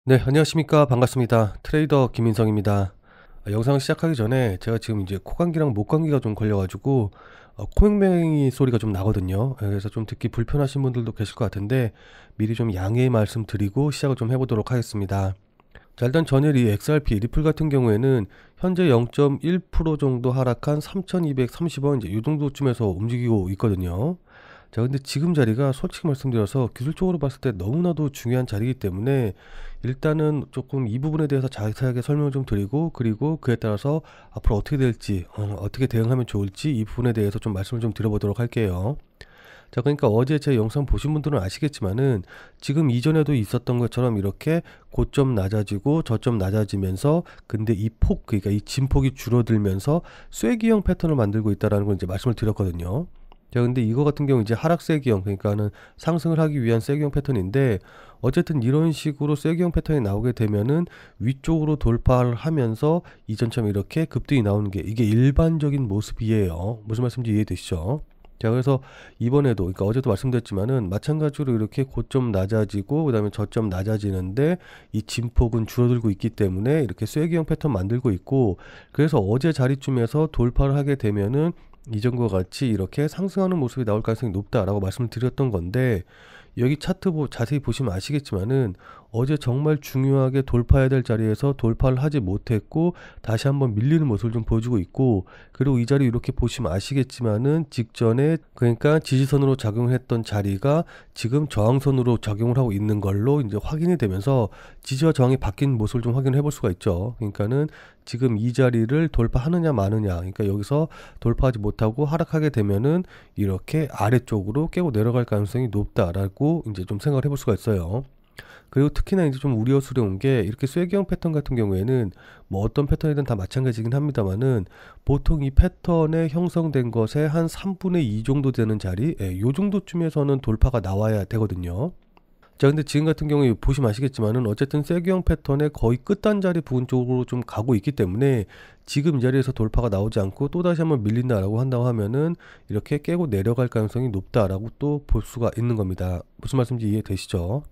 네, 안녕하십니까. 반갑습니다. 트레이더 김인성입니다. 영상을 시작하기 전에 제가 지금 이제 코감기랑 목감기가 좀 걸려가지고 코맹맹이 소리가 좀 나거든요. 그래서 좀 듣기 불편하신 분들도 계실 것 같은데 미리 좀 양해의 말씀 드리고 시작을 좀 해보도록 하겠습니다. 자, 일단 전일 이 XRP 리플 같은 경우에는 현재 0.1% 정도 하락한 3,230원 이제 이 정도쯤에서 움직이고 있거든요. 자, 근데 지금 자리가 솔직히 말씀드려서 기술적으로 봤을 때 너무나도 중요한 자리이기 때문에 일단은 조금 이 부분에 대해서 자세하게 설명을 좀 드리고, 그리고 그에 따라서 앞으로 어떻게 될지, 어떻게 대응하면 좋을지 이 부분에 대해서 좀 말씀을 좀 드려보도록 할게요. 자, 그러니까 어제 제 영상 보신 분들은 아시겠지만은 지금 이전에도 있었던 것처럼 이렇게 고점 낮아지고 저점 낮아지면서, 근데 이 폭, 그러니까 이 진폭이 줄어들면서 쐐기형 패턴을 만들고 있다라는 걸 이제 말씀을 드렸거든요. 자, 근데 이거 같은 경우 이제 하락 쐐기형, 그러니까는 상승을 하기 위한 쐐기형 패턴인데, 어쨌든 이런 식으로 쐐기형 패턴이 나오게 되면은 위쪽으로 돌파를 하면서 이전처럼 이렇게 급등이 나오는 게 이게 일반적인 모습이에요. 무슨 말씀인지 이해되시죠? 자, 그래서 이번에도, 그러니까 어제도 말씀드렸지만은 마찬가지로 이렇게 고점 낮아지고 그다음에 저점 낮아지는데 이 진폭은 줄어들고 있기 때문에 이렇게 쐐기형 패턴 만들고 있고, 그래서 어제 자리쯤에서 돌파를 하게 되면은 이전과 같이 이렇게 상승하는 모습이 나올 가능성이 높다라고 말씀을 드렸던 건데, 여기 차트 자세히 보시면 아시겠지만은 어제 정말 중요하게 돌파해야 될 자리에서 돌파를 하지 못했고 다시 한번 밀리는 모습을 좀 보여주고 있고, 그리고 이 자리 이렇게 보시면 아시겠지만은 직전에, 그러니까 지지선으로 작용했던 자리가 지금 저항선으로 작용을 하고 있는 걸로 이제 확인이 되면서 지지와 저항이 바뀐 모습을 좀 확인해 볼 수가 있죠. 그러니까는 지금 이 자리를 돌파하느냐 마느냐, 그러니까 여기서 돌파하지 못하고 하락하게 되면은 이렇게 아래쪽으로 깨고 내려갈 가능성이 높다라고 이제 좀 생각을 해볼 수가 있어요. 그리고 특히나 이제 좀 우려스러운 게, 이렇게 쐐기형 패턴 같은 경우에는 뭐 어떤 패턴이든 다 마찬가지긴 합니다만은 보통 이 패턴에 형성된 것의 한 3분의 2 정도 되는 자리, 요 정도쯤에서는 돌파가 나와야 되거든요. 자, 근데 지금 같은 경우에 보시면 아시겠지만은 어쨌든 쐐기형 패턴의 거의 끝단자리 부분 쪽으로 좀 가고 있기 때문에 지금 이 자리에서 돌파가 나오지 않고 또다시 한번 밀린다라고 한다고 하면은 이렇게 깨고 내려갈 가능성이 높다라고 또 볼 수가 있는 겁니다. 무슨 말씀인지 이해되시죠?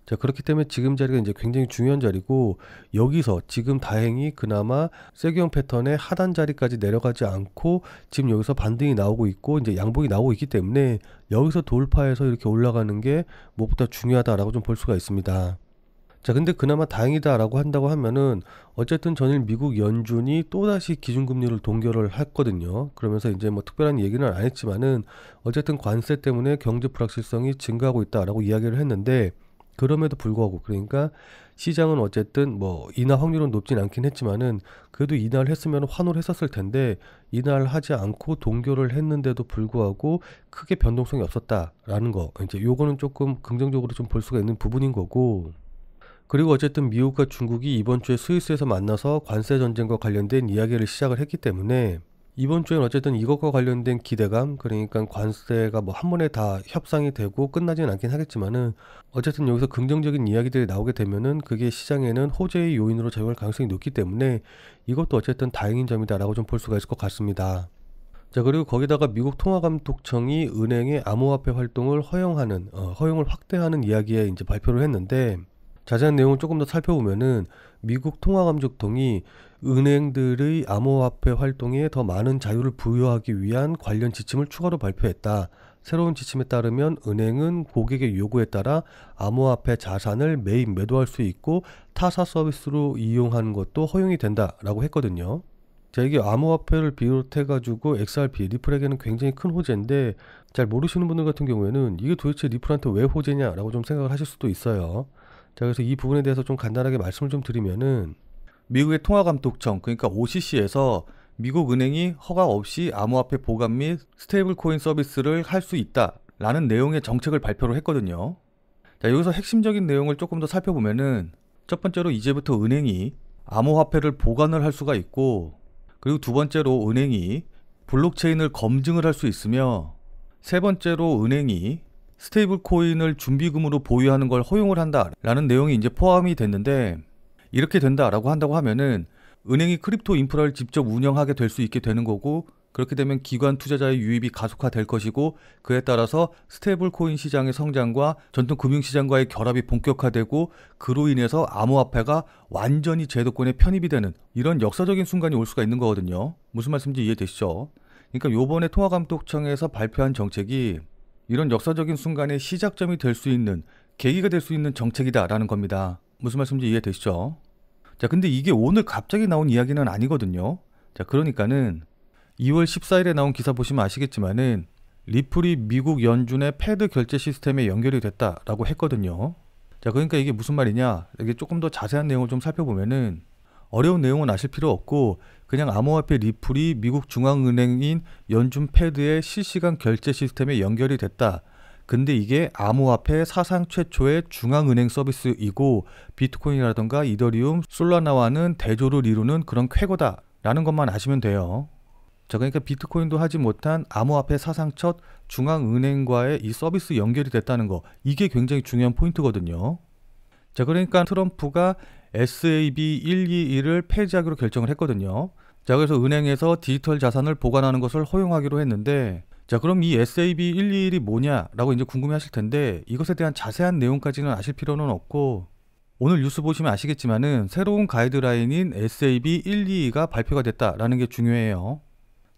자, 그렇기 때문에 지금 자리가 이제 굉장히 중요한 자리고, 여기서 지금 다행히 그나마 쐐기형 패턴의 하단 자리까지 내려가지 않고 지금 여기서 반등이 나오고 있고 이제 양봉이 나오고 있기 때문에 여기서 돌파해서 이렇게 올라가는 게 무엇보다 중요하다라고 좀 볼 수가 있습니다. 자, 근데 그나마 다행이다라고 한다고 하면은 어쨌든 전일 미국 연준이 또다시 기준금리를 동결을 했거든요. 그러면서 이제 뭐 특별한 얘기는 안 했지만은 어쨌든 관세 때문에 경제 불확실성이 증가하고 있다라고 이야기를 했는데, 그럼에도 불구하고, 그러니까 시장은 어쨌든 뭐 인하 확률은 높진 않긴 했지만은 그래도 인하를 했으면 환호를 했었을 텐데, 인하를 하지 않고 동결을 했는데도 불구하고 크게 변동성이 없었다라는 거, 이제 요거는 조금 긍정적으로 좀 볼 수가 있는 부분인 거고. 그리고 어쨌든 미국과 중국이 이번 주에 스위스에서 만나서 관세 전쟁과 관련된 이야기를 시작을 했기 때문에 이번 주엔 어쨌든 이것과 관련된 기대감, 그러니까 관세가 뭐 한 번에 다 협상이 되고 끝나진 않긴 하겠지만은 어쨌든 여기서 긍정적인 이야기들이 나오게 되면은 그게 시장에는 호재의 요인으로 작용할 가능성이 높기 때문에 이것도 어쨌든 다행인 점이다라고 좀 볼 수가 있을 것 같습니다. 자, 그리고 거기다가 미국 통화감독청이 은행의 암호화폐 활동을 허용을 확대하는 이야기에 이제 발표를 했는데, 자세한 내용을 조금 더 살펴보면은 미국 통화감독통이 은행들의 암호화폐 활동에 더 많은 자유를 부여하기 위한 관련 지침을 추가로 발표했다. 새로운 지침에 따르면 은행은 고객의 요구에 따라 암호화폐 자산을 매입 매도할 수 있고 타사 서비스로 이용하는 것도 허용이 된다라고 했거든요. 자, 이게 암호화폐를 비롯해가지고 XRP, 리플에게는 굉장히 큰 호재인데, 잘 모르시는 분들 같은 경우에는 이게 도대체 리플한테 왜 호재냐라고 좀 생각을 하실 수도 있어요. 자, 그래서 이 부분에 대해서 좀 간단하게 말씀을 좀 드리면은, 미국의 통화감독청, 그러니까 OCC에서 미국 은행이 허가 없이 암호화폐 보관 및 스테이블 코인 서비스를 할 수 있다라는 내용의 정책을 발표를 했거든요. 자, 여기서 핵심적인 내용을 조금 더 살펴보면은, 첫 번째로 이제부터 은행이 암호화폐를 보관을 할 수가 있고, 그리고 두 번째로 은행이 블록체인을 검증을 할 수 있으며, 세 번째로 은행이 스테이블 코인을 준비금으로 보유하는 걸 허용을 한다라는 내용이 이제 포함이 됐는데, 이렇게 된다라고 한다고 하면은 은행이 크립토 인프라를 직접 운영하게 될 수 있게 되는 거고, 그렇게 되면 기관 투자자의 유입이 가속화될 것이고 그에 따라서 스테이블 코인 시장의 성장과 전통 금융 시장과의 결합이 본격화되고 그로 인해서 암호화폐가 완전히 제도권에 편입이 되는 이런 역사적인 순간이 올 수가 있는 거거든요. 무슨 말씀인지 이해되시죠? 그러니까 요번에 통화감독청에서 발표한 정책이 이런 역사적인 순간의 시작점이 될 수 있는 계기가 될 수 있는 정책이다라는 겁니다. 무슨 말씀인지 이해되시죠? 자, 근데 이게 오늘 갑자기 나온 이야기는 아니거든요. 자, 그러니까는 2월 14일에 나온 기사 보시면 아시겠지만은 리플이 미국 연준의 패드 결제 시스템에 연결이 됐다라고 했거든요. 자, 그러니까 이게 무슨 말이냐? 이게 조금 더 자세한 내용을 좀 살펴보면은 어려운 내용은 아실 필요 없고 그냥 암호화폐 리플이 미국 중앙은행인 연준 패드의 실시간 결제 시스템에 연결이 됐다. 근데 이게 암호화폐 사상 최초의 중앙은행 서비스이고 비트코인이라던가 이더리움, 솔라나와는 대조를 이루는 그런 쾌거다라는 것만 아시면 돼요. 자, 그러니까 비트코인도 하지 못한 암호화폐 사상 첫 중앙은행과의 이 서비스 연결이 됐다는 거, 이게 굉장히 중요한 포인트거든요. 자, 그러니까 트럼프가 SAB 121을 폐지하기로 결정을 했거든요. 자, 그래서 은행에서 디지털 자산을 보관하는 것을 허용하기로 했는데, 자, 그럼 이 SAB 121이 뭐냐라고 이제 궁금해 하실 텐데 이것에 대한 자세한 내용까지는 아실 필요는 없고 오늘 뉴스 보시면 아시겠지만은 새로운 가이드라인인 SAB 122가 발표가 됐다라는 게 중요해요.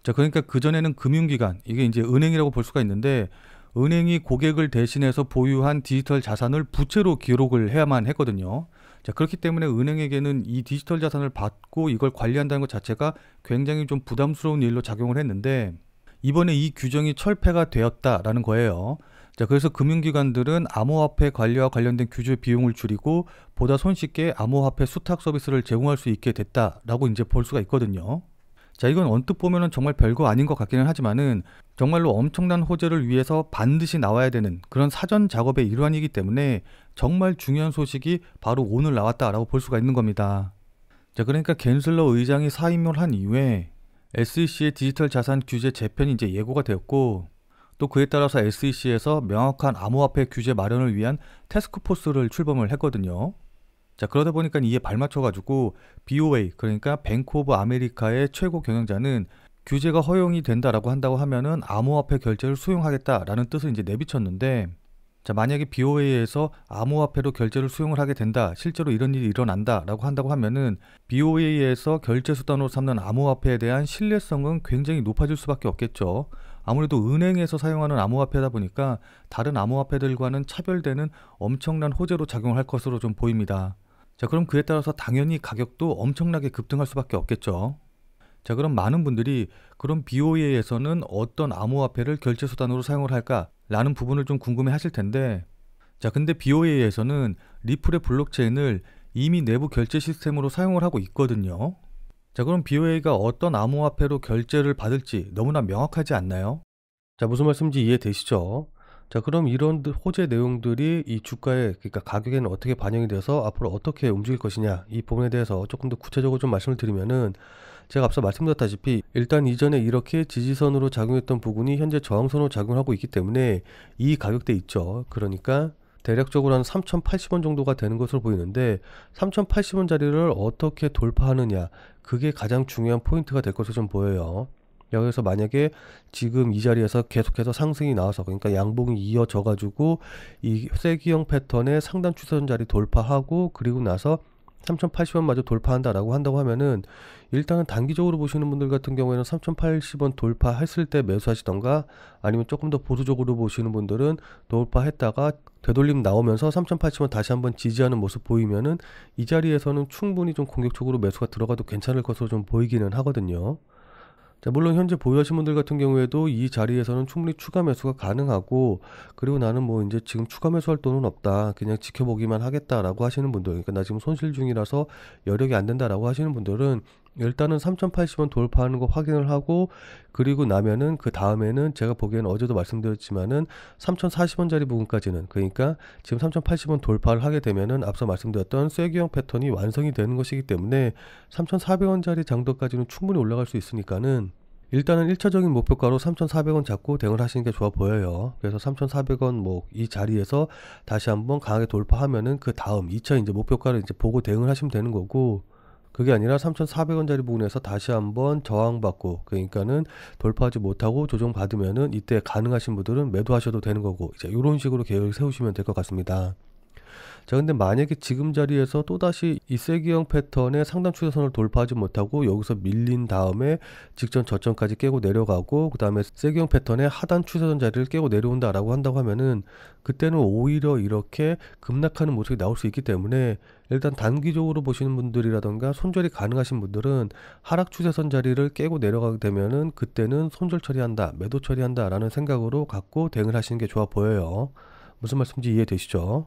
자, 그러니까 그전에는 금융기관, 이게 이제 은행이라고 볼 수가 있는데 은행이 고객을 대신해서 보유한 디지털 자산을 부채로 기록을 해야만 했거든요. 자, 그렇기 때문에 은행에게는 이 디지털 자산을 받고 이걸 관리한다는 것 자체가 굉장히 좀 부담스러운 일로 작용을 했는데 이번에 이 규정이 철폐가 되었다라는 거예요. 자, 그래서 금융기관들은 암호화폐 관리와 관련된 규제 비용을 줄이고 보다 손쉽게 암호화폐 수탁 서비스를 제공할 수 있게 됐다라고 이제 볼 수가 있거든요. 자, 이건 언뜻 보면은 정말 별거 아닌 것 같기는 하지만은 정말로 엄청난 호재를 위해서 반드시 나와야 되는 그런 사전 작업의 일환이기 때문에 정말 중요한 소식이 바로 오늘 나왔다라고 볼 수가 있는 겁니다. 자, 그러니까 갠슬러 의장이 사임을 한 이후에 SEC의 디지털 자산 규제 재편이 이제 예고가 되었고 또 그에 따라서 SEC에서 명확한 암호화폐 규제 마련을 위한 태스크포스를 출범을 했거든요. 자, 그러다 보니까 이에 발맞춰가지고 BOA, 그러니까 뱅크 오브 아메리카의 최고 경영자는 규제가 허용이 된다라고 한다고 하면은 암호화폐 결제를 수용하겠다라는 뜻을 이제 내비쳤는데, 자, 만약에 BOA에서 암호화폐로 결제를 수용을 하게 된다, 실제로 이런 일이 일어난다라고 한다고 하면은 BOA에서 결제 수단으로 삼는 암호화폐에 대한 신뢰성은 굉장히 높아질 수밖에 없겠죠. 아무래도 은행에서 사용하는 암호화폐다 보니까 다른 암호화폐들과는 차별되는 엄청난 호재로 작용할 것으로 좀 보입니다. 자, 그럼 그에 따라서 당연히 가격도 엄청나게 급등할 수밖에 없겠죠. 자, 그럼 많은 분들이 그럼 BOA에서는 어떤 암호화폐를 결제 수단으로 사용을 할까? 라는 부분을 좀 궁금해 하실 텐데, 자, 근데 BOA에서는 리플의 블록체인을 이미 내부 결제 시스템으로 사용을 하고 있거든요. 자, 그럼 BOA가 어떤 암호화폐로 결제를 받을지 너무나 명확하지 않나요? 자, 무슨 말씀인지 이해되시죠? 자, 그럼 이런 호재 내용들이 이 주가에, 그러니까 가격에는 어떻게 반영이 돼서 앞으로 어떻게 움직일 것이냐, 이 부분에 대해서 조금 더 구체적으로 좀 말씀을 드리면은, 제가 앞서 말씀드렸다시피 일단 이전에 이렇게 지지선으로 작용했던 부분이 현재 저항선으로 작용하고 있기 때문에 이 가격대 있죠. 그러니까 대략적으로 한 3,080원 정도가 되는 것으로 보이는데 3,080원 자리를 어떻게 돌파하느냐, 그게 가장 중요한 포인트가 될 것으로 좀 보여요. 여기서 만약에 지금 이 자리에서 계속해서 상승이 나와서, 그러니까 양봉이 이어져 가지고 이 세기형 패턴의 상단 추세선 자리 돌파하고 그리고 나서 3,080원 마저 돌파한다라고 한다고 하면은 일단은 단기적으로 보시는 분들 같은 경우에는 3,080원 돌파했을 때 매수하시던가, 아니면 조금 더 보수적으로 보시는 분들은 돌파했다가 되돌림 나오면서 3,080원 다시 한번 지지하는 모습 보이면은 이 자리에서는 충분히 좀 공격적으로 매수가 들어가도 괜찮을 것으로 좀 보이기는 하거든요. 자, 물론 현재 보유하신 분들 같은 경우에도 이 자리에서는 충분히 추가 매수가 가능하고, 그리고 나는 뭐 이제 지금 추가 매수할 돈은 없다, 그냥 지켜보기만 하겠다라고 하시는 분들, 그러니까 나 지금 손실 중이라서 여력이 안 된다라고 하시는 분들은 일단은 3,080원 돌파하는 거 확인을 하고, 그리고 나면은 그 다음에는 제가 보기에는 어제도 말씀드렸지만은 3,040원짜리 부분까지는, 그러니까 지금 3,080원 돌파를 하게 되면은 앞서 말씀드렸던 쐐기형 패턴이 완성이 되는 것이기 때문에 3,400원짜리 정도까지는 충분히 올라갈 수 있으니까는 일단은 1차적인 목표가로 3,400원 잡고 대응을 하시는 게 좋아 보여요. 그래서 3,400원 뭐 이 자리에서 다시 한번 강하게 돌파하면은 그 다음 2차 이제 목표가를 이제 보고 대응을 하시면 되는 거고, 그게 아니라 3,400원짜리 부분에서 다시 한번 저항받고, 그러니까는 돌파하지 못하고 조정받으면은 이때 가능하신 분들은 매도하셔도 되는 거고, 이제 요런 식으로 계획을 세우시면 될 것 같습니다. 자, 근데 만약에 지금 자리에서 또다시 이 세기형 패턴의 상단 추세선을 돌파하지 못하고 여기서 밀린 다음에 직전 저점까지 깨고 내려가고, 그 다음에 세기형 패턴의 하단 추세선 자리를 깨고 내려온다라고 한다고 하면은 그때는 오히려 이렇게 급락하는 모습이 나올 수 있기 때문에, 일단 단기적으로 보시는 분들이라던가 손절이 가능하신 분들은 하락 추세선 자리를 깨고 내려가게 되면은 그때는 손절 처리한다, 매도 처리한다 라는 생각으로 갖고 대응을 하시는 게 좋아 보여요. 무슨 말씀인지 이해되시죠?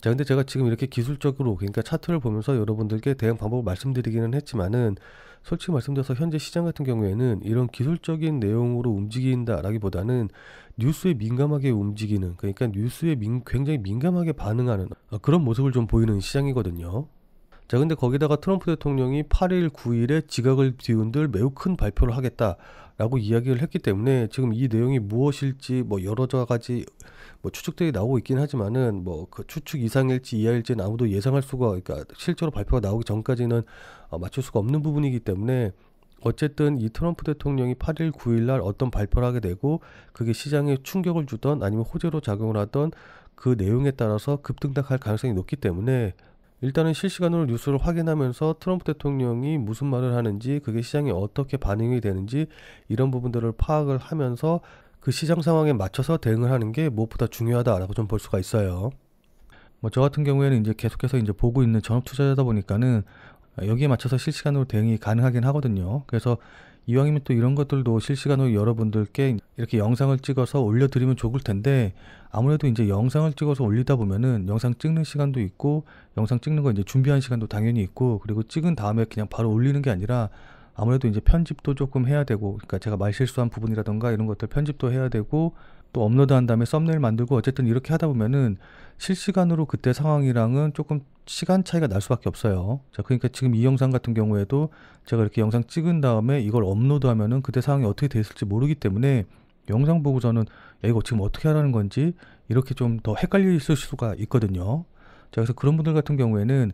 자, 근데 제가 지금 이렇게 기술적으로, 그러니까 차트를 보면서 여러분들께 대응 방법을 말씀드리기는 했지만은, 솔직히 말씀드려서 현재 시장 같은 경우에는 이런 기술적인 내용으로 움직인다라기보다는 뉴스에 민감하게 움직이는, 그러니까 뉴스에 굉장히 민감하게 반응하는 그런 모습을 좀 보이는 시장이거든요. 자, 근데 거기다가 트럼프 대통령이 8일, 9일에 지각을 뒤흔들 매우 큰 발표를 하겠다라고 이야기를 했기 때문에, 지금 이 내용이 무엇일지 뭐 여러 가지 뭐 추측들이 나오고 있긴 하지만은, 뭐 그 추측 이상일지 이하일지는 아무도 예상할 수가, 그러니까 실제로 발표가 나오기 전까지는 맞출 수가 없는 부분이기 때문에, 어쨌든 이 트럼프 대통령이 8일, 9일 날 어떤 발표를 하게 되고 그게 시장에 충격을 주던 아니면 호재로 작용을 하던 그 내용에 따라서 급등락할 가능성이 높기 때문에, 일단은 실시간으로 뉴스를 확인하면서 트럼프 대통령이 무슨 말을 하는지, 그게 시장에 어떻게 반응이 되는지, 이런 부분들을 파악을 하면서 그 시장 상황에 맞춰서 대응을 하는 게 무엇보다 중요하다라고 좀 볼 수가 있어요. 뭐 저 같은 경우에는 이제 계속해서 이제 보고 있는 전업 투자자다 보니까는 여기에 맞춰서 실시간으로 대응이 가능하긴 하거든요. 그래서 이왕이면 또 이런 것들도 실시간으로 여러분들께 이렇게 영상을 찍어서 올려드리면 좋을 텐데, 아무래도 이제 영상을 찍어서 올리다 보면은 영상 찍는 시간도 있고, 영상 찍는 거 이제 준비한 시간도 당연히 있고, 그리고 찍은 다음에 그냥 바로 올리는 게 아니라 아무래도 이제 편집도 조금 해야 되고, 그러니까 제가 말 실수한 부분이라던가 이런 것들 편집도 해야 되고, 또 업로드한 다음에 썸네일 만들고, 어쨌든 이렇게 하다 보면은 실시간으로 그때 상황이랑은 조금 시간 차이가 날 수밖에 없어요. 자, 그러니까 지금 이 영상 같은 경우에도 제가 이렇게 영상 찍은 다음에 이걸 업로드하면은 그때 상황이 어떻게 됐을지 모르기 때문에, 영상 보고서는 야, 이거 지금 어떻게 하라는 건지 이렇게 좀 더 헷갈릴 수가 있거든요. 자, 그래서 그런 분들 같은 경우에는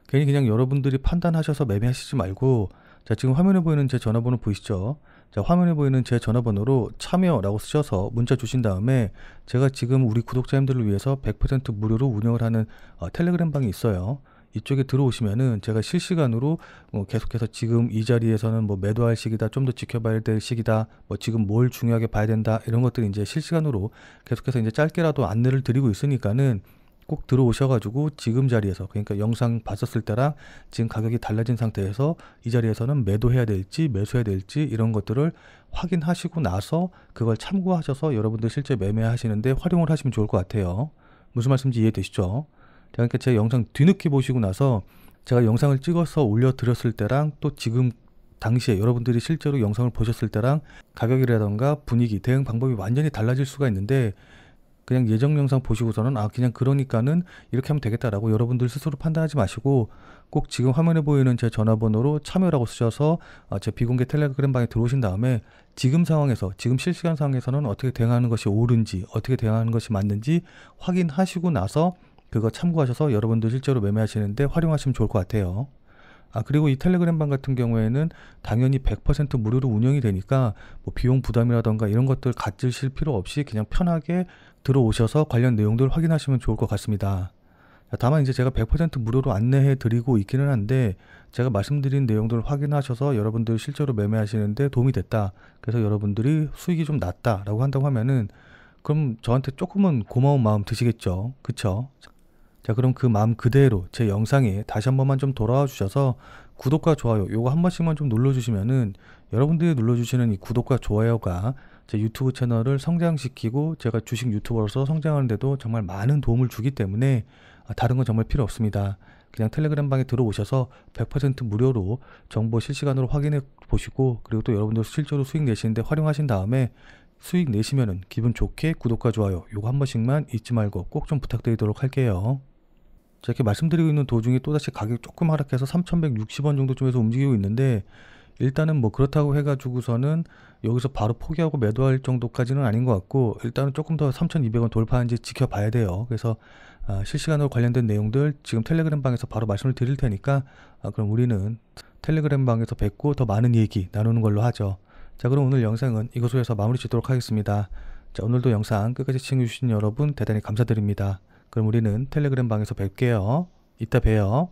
괜히 그냥 여러분들이 판단하셔서 매매하시지 말고, 자, 지금 화면에 보이는 제 전화번호 보이시죠? 자, 화면에 보이는 제 전화번호로 참여라고 쓰셔서 문자 주신 다음에, 제가 지금 우리 구독자님들을 위해서 100% 무료로 운영을 하는 텔레그램 방이 있어요. 이쪽에 들어오시면은 제가 실시간으로 계속해서 지금 이 자리에서는 뭐 매도할 시기다, 좀 더 지켜봐야 될 시기다, 뭐 지금 뭘 중요하게 봐야 된다, 이런 것들이 이제 실시간으로 계속해서 이제 짧게라도 안내를 드리고 있으니까는 꼭 들어오셔가지고 지금 자리에서, 그러니까 영상 봤었을 때랑 지금 가격이 달라진 상태에서 이 자리에서는 매도해야 될지 매수해야 될지 이런 것들을 확인하시고 나서 그걸 참고하셔서 여러분들 실제 매매하시는데 활용을 하시면 좋을 것 같아요. 무슨 말씀인지 이해되시죠? 그러니까 제 영상 뒤늦게 보시고 나서 제가 영상을 찍어서 올려드렸을 때랑 또 지금 당시에 여러분들이 실제로 영상을 보셨을 때랑 가격이라던가 분위기, 대응 방법이 완전히 달라질 수가 있는데, 그냥 예정 영상 보시고서는 그냥 그러니까는 이렇게 하면 되겠다라고 여러분들 스스로 판단하지 마시고, 꼭 지금 화면에 보이는 제 전화번호로 참여라고 쓰셔서 제 비공개 텔레그램 방에 들어오신 다음에 지금 상황에서, 지금 실시간 상황에서는 어떻게 대응하는 것이 옳은지, 어떻게 대응하는 것이 맞는지 확인하시고 나서 그거 참고하셔서 여러분들 실제로 매매하시는데 활용하시면 좋을 것 같아요. 그리고 이 텔레그램 방 같은 경우에는 당연히 100% 무료로 운영이 되니까 뭐 비용 부담이라던가 이런 것들 가지실 필요 없이 그냥 편하게 들어오셔서 관련 내용들 확인하시면 좋을 것 같습니다. 다만 이제 제가 100% 무료로 안내해 드리고 있기는 한데, 제가 말씀드린 내용들을 확인하셔서 여러분들 실제로 매매하시는데 도움이 됐다, 그래서 여러분들이 수익이 좀 났다라고 한다고 하면은, 그럼 저한테 조금은 고마운 마음 드시겠죠, 그쵸? 자, 그럼 그 마음 그대로 제 영상에 다시 한 번만 좀 돌아와 주셔서 구독과 좋아요 요거 한 번씩만 좀 눌러주시면은, 여러분들이 눌러주시는 이 구독과 좋아요가 제 유튜브 채널을 성장시키고 제가 주식 유튜버로서 성장하는데도 정말 많은 도움을 주기 때문에 다른 건 정말 필요 없습니다. 그냥 텔레그램 방에 들어오셔서 100% 무료로 정보 실시간으로 확인해 보시고, 그리고 또 여러분들 실제로 수익 내시는데 활용하신 다음에 수익 내시면은 기분 좋게 구독과 좋아요 요거 한 번씩만 잊지 말고 꼭 좀 부탁드리도록 할게요. 자, 이렇게 말씀드리고 있는 도중에 또다시 가격이 조금 하락해서 3,160원 정도쯤에서 움직이고 있는데, 일단은 뭐 그렇다고 해가지고서는 여기서 바로 포기하고 매도할 정도까지는 아닌 것 같고, 일단은 조금 더 3,200원 돌파한지 지켜봐야 돼요. 그래서 실시간으로 관련된 내용들 지금 텔레그램 방에서 바로 말씀을 드릴 테니까 그럼 우리는 텔레그램 방에서 뵙고 더 많은 얘기 나누는 걸로 하죠. 자, 그럼 오늘 영상은 이것으로 해서 마무리 짓도록 하겠습니다. 자, 오늘도 영상 끝까지 시청해주신 여러분 대단히 감사드립니다. 그럼 우리는 텔레그램 방에서 뵐게요. 이따 봬요.